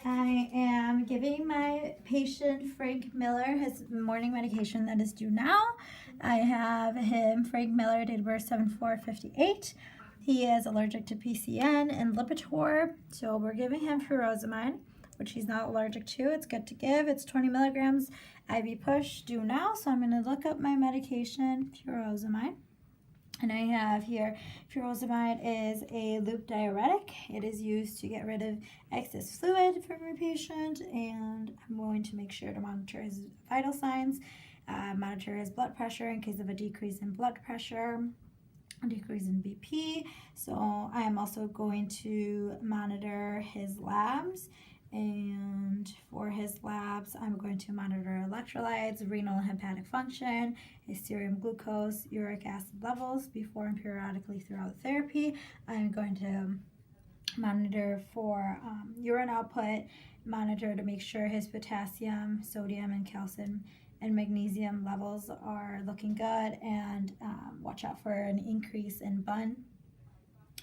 I am giving my patient Frank Miller his morning medication that is due now. I have him, Frank Miller, date of birth 7/4/58. He is allergic to PCN and Lipitor, so we're giving him furosemide, which he's not allergic to. It's good to give. It's 20 milligrams IV push, due now. So I'm going to look up my medication, furosemide. And I have here, furosemide is a loop diuretic. It is used to get rid of excess fluid from your patient, and I'm going to make sure to monitor his vital signs, monitor his blood pressure in case of a decrease in blood pressure, a decrease in BP. So I am also going to monitor his labs. And for his labs, I'm going to monitor electrolytes, renal and hepatic function, his serum glucose, uric acid levels before and periodically throughout therapy. I'm going to monitor for urine output, monitor to make sure his potassium, sodium, and calcium and magnesium levels are looking good, and watch out for an increase in BUN.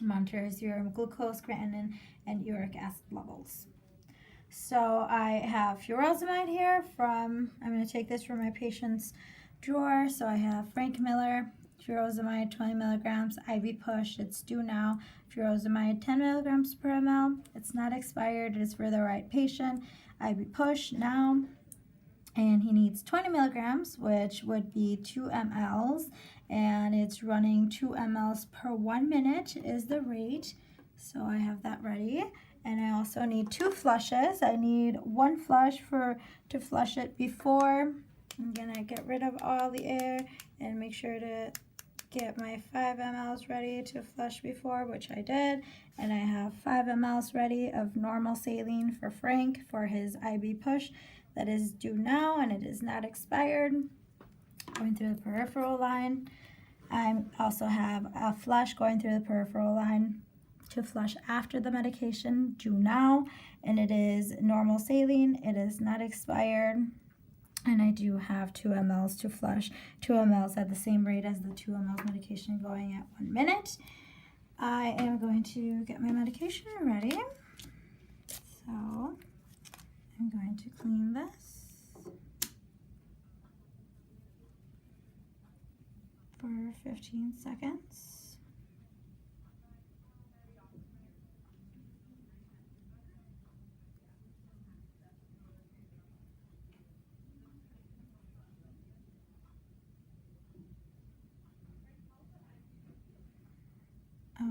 Monitor his urine glucose, creatinine, and uric acid levels. So I have furosemide here I'm going to take this from my patient's drawer. So I have Frank Miller, furosemide 20 milligrams, IV push. It's due now. Furosemide 10 milligrams per ml. It's not expired. It is for the right patient. IV push now. And he needs 20 milligrams, which would be 2 mLs. And it's running 2 mLs per 1 minute is the rate. So I have that ready. And I also need 2 flushes. I need 1 flush to flush it before. I'm gonna get rid of all the air and make sure to get my 5 mLs ready to flush before, which I did. And I have 5 mLs ready of normal saline for Frank for his IV push that is due now, and it is not expired. Going through the peripheral line. I also have a flush going through the peripheral line to flush after the medication, due now, and it is normal saline. It is not expired, and I do have 2 mLs to flush, 2 mLs at the same rate as the 2 mLs medication going at 1 minute. I am going to get my medication ready, so I'm going to clean this for 15 seconds.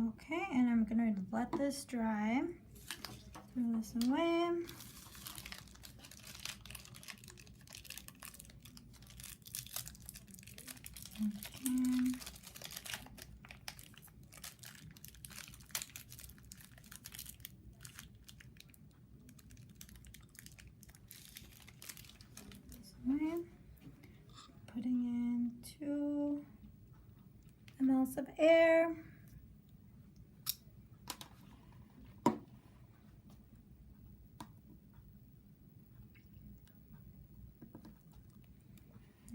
Okay, and I'm going to let this dry. Throw this away. Okay. This way. Putting in 2 mLs of air.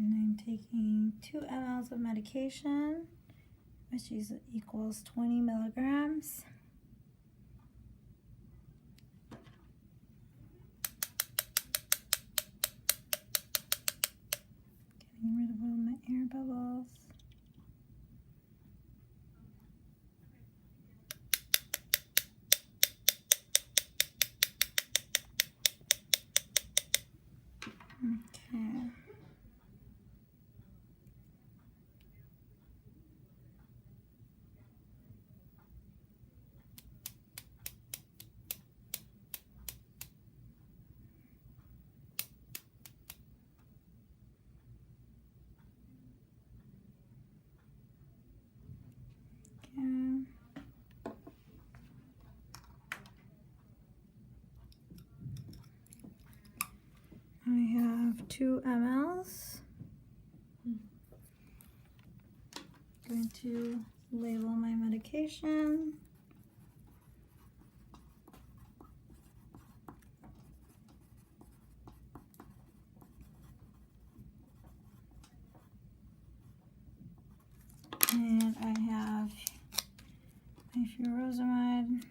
And I'm taking 2 mLs of medication, which equals 20 milligrams. Getting rid of all my air bubbles. Okay. I have 2 mLs. Going to label my medication. And I have my furosemide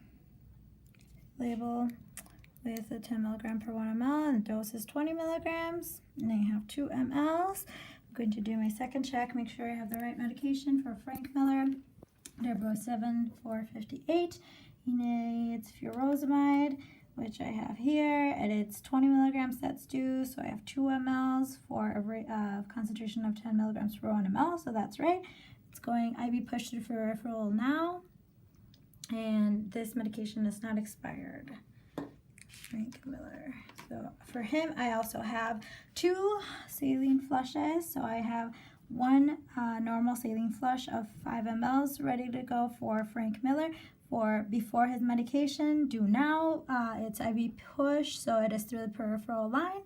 label with a 10 milligram per 1 ml, and the dose is 20 milligrams, and I have 2 mLs. I'm going to do my second check, make sure I have the right medication for Frank Miller. Deborah 7458. He needs furosemide, which I have here, and it's 20 milligrams that's due, so I have 2 mLs for a concentration of 10 milligrams per 1 ml, so that's right. It's going IV push to peripheral now, and this medication is not expired. Frank Miller. So for him, I also have 2 saline flushes. So I have 1 normal saline flush of 5 mLs ready to go for Frank Miller for before his medication, due now. It's IV push, so it is through the peripheral line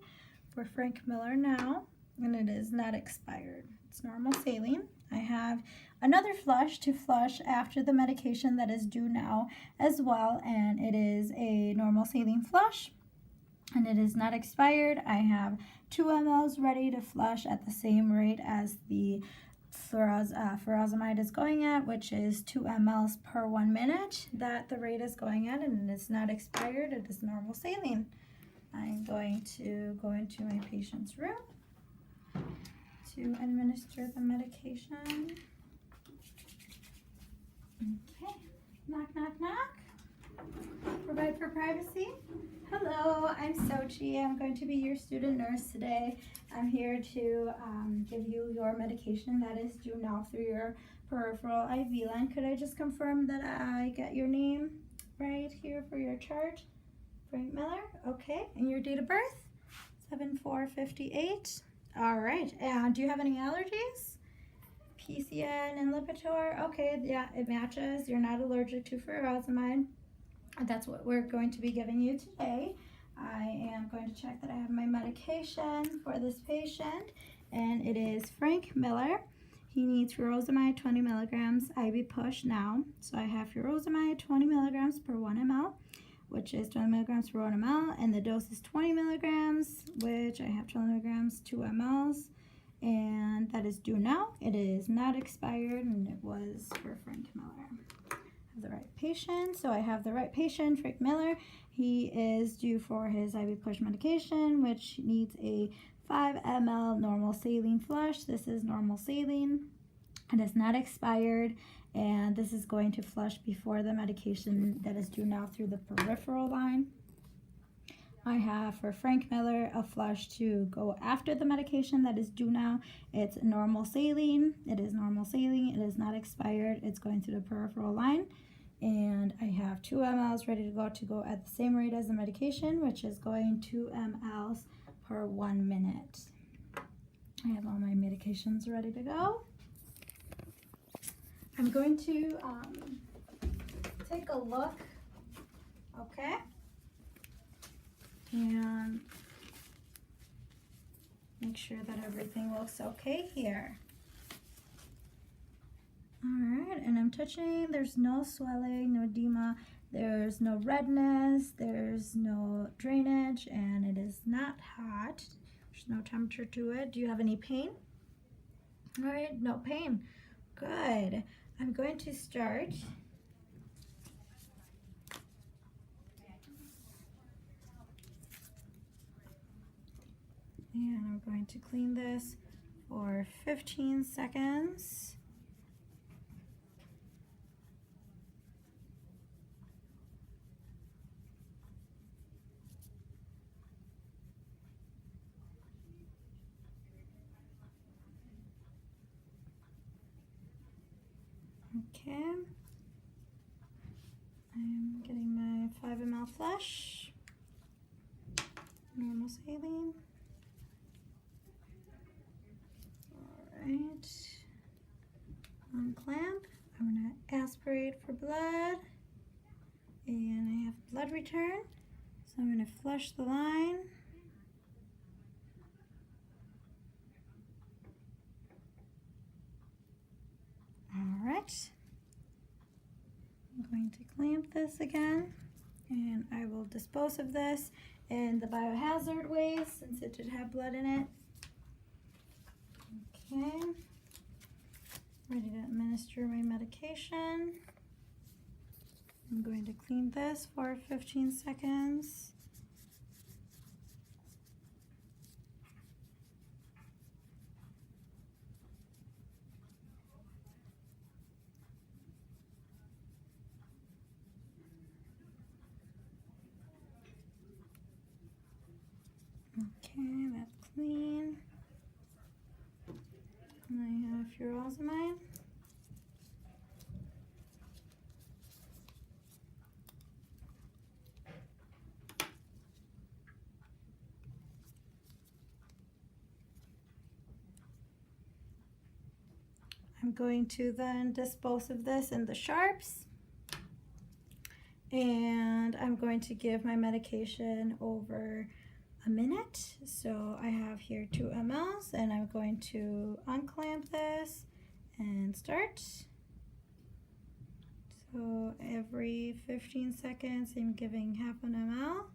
for Frank Miller now, and it is not expired. It's normal saline. I have another flush to flush after the medication that is due now as well, and it is a normal saline flush, and it is not expired. I have 2 mLs ready to flush at the same rate as the furosemide is going at, which is 2 mLs per 1 minute that the rate is going at, and it is not expired. It is normal saline. I'm going to go into my patient's room to administer the medication. Okay, knock, knock, knock. Provide for privacy. Hello, I'm Sochi. I'm going to be your student nurse today. I'm here to give you your medication that is due now through your peripheral IV line. Could I just confirm that I get your name right here for your chart? Frank Miller, okay, and your date of birth? 7458. All right, and do you have any allergies? PCN and Lipitor, okay, yeah, it matches. You're not allergic to furosemide. That's what we're going to be giving you today. I am going to check that I have my medication for this patient, and it is Frank Miller. He needs furosemide 20 milligrams IV push now. So I have furosemide 20 milligrams per 1 ml, which is 20 milligrams per 1 ml, and the dose is 20 milligrams, which I have 20 milligrams, 2 mLs, and that is due now. It is not expired, and it was for Frank Miller. I have the right patient, so I have the right patient, Frank Miller. He is due for his IV push medication, which needs a 5 ml normal saline flush. This is normal saline. It is not expired, and this is going to flush before the medication that is due now through the peripheral line. I have for Frank Miller a flush to go after the medication that is due now. It's normal saline. It is normal saline. It is not expired. It's going through the peripheral line. And I have 2 mLs ready to go at the same rate as the medication, which is going 2 mLs per 1 minute. I have all my medications ready to go. I'm going to take a look, okay, and make sure that everything looks okay here. All right, and I'm touching, there's no swelling, no edema, there's no redness, there's no drainage, and it is not hot. There's no temperature to it. Do you have any pain? All right, no pain. Good. I'm going to start and I'm going to clean this for 15 seconds. Okay, I'm getting my 5 ml flush, normal saline. All right, unclamp. I'm going to aspirate for blood, and I have blood return, so I'm going to flush the line. All right, I'm going to clamp this again, and I will dispose of this in the biohazard waste since it did have blood in it. Okay, ready to administer my medication. I'm going to clean this for 15 seconds. Okay, that's clean. And I have furosemide. I'm going to then dispose of this in the sharps. And I'm going to give my medication over a minute. So I have here 2 mLs, and I'm going to unclamp this and start. So every 15 seconds, I'm giving half an ml.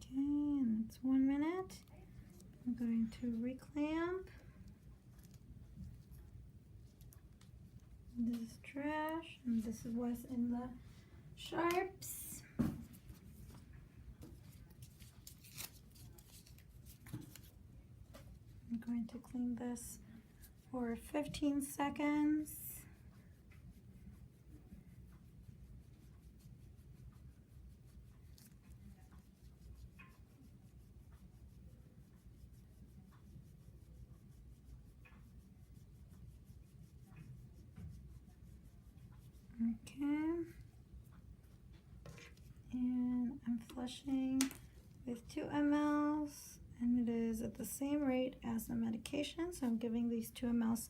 Okay, and it's 1 minute. I'm going to reclamp. This is trash, and this is what's in the sharps. I'm going to clean this for 15 seconds. Okay, and I'm flushing with 2 mLs, and it is at the same rate as the medication. So I'm giving these 2 mLs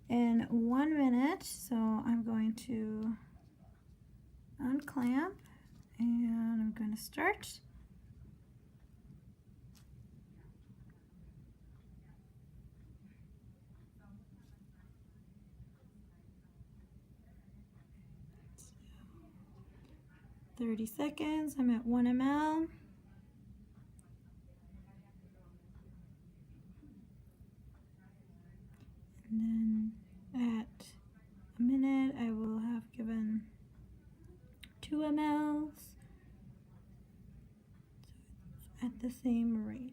in 1 minute. So I'm going to unclamp, and I'm going to start. So 30 seconds, I'm at 1 ml. And then at a minute, I will have given 2 mLs at the same rate.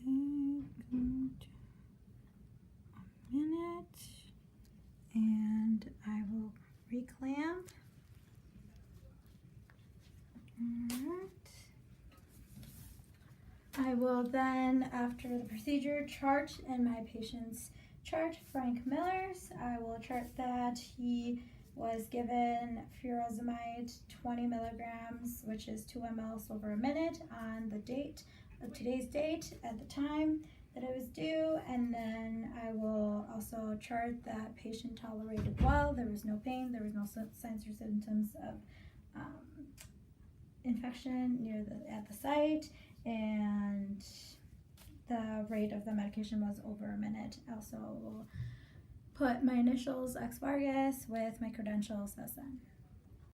Okay, good. A minute, and I will reclamp. Alright. I will then, after the procedure, chart in my patient's chart, Frank Miller's. I will chart that he was given furosemide 20 milligrams, which is 2 mLs over a minute on the date of today's date at the time that it was due, and then I will also chart that patient tolerated well. There was no pain, there was no signs or symptoms of infection at the site, and the rate of the medication was over a minute. Also will put my initials X Vargas with my credentials SN.